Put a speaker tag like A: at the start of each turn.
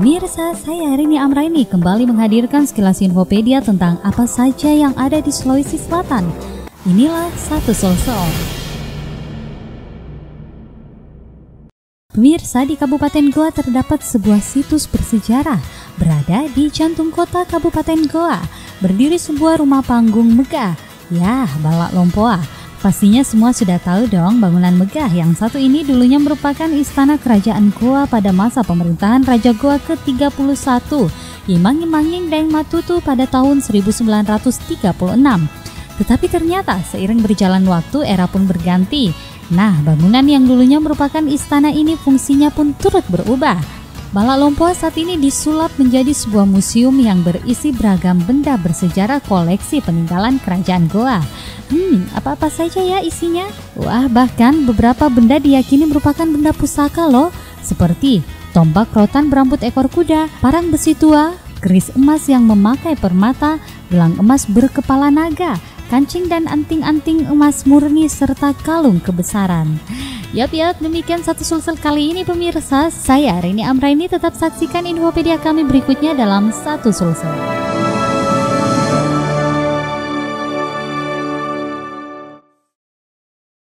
A: Pemirsa, saya Rini Amraini kembali menghadirkan sekilas infopedia tentang apa saja yang ada di Sulawesi Selatan. Inilah Satu Sulsel. Pemirsa, di Kabupaten Goa terdapat sebuah situs bersejarah. Berada di jantung kota Kabupaten Goa, berdiri sebuah rumah panggung megah. Ya, Balak Lompoa. Pastinya semua sudah tahu dong bangunan megah yang satu ini dulunya merupakan istana kerajaan Goa pada masa pemerintahan Raja Goa ke-31 Imang-Imanging Deng Matutu pada tahun 1936. Tetapi ternyata seiring berjalan waktu era pun berganti. Nah, bangunan yang dulunya merupakan istana ini fungsinya pun turut berubah. Balak Lompoa saat ini disulap menjadi sebuah museum yang berisi beragam benda bersejarah koleksi peninggalan kerajaan Goa. Apa-apa saja ya isinya? Wah, bahkan beberapa benda diyakini merupakan benda pusaka loh, seperti tombak rotan berambut ekor kuda, parang besi tua, keris emas yang memakai permata, gelang emas berkepala naga, kancing dan anting-anting emas murni serta kalung kebesaran. Yap, demikian Satu Sulsel kali ini pemirsa. Saya Rini Amraini, tetap saksikan infopedia kami berikutnya dalam Satu Sulsel.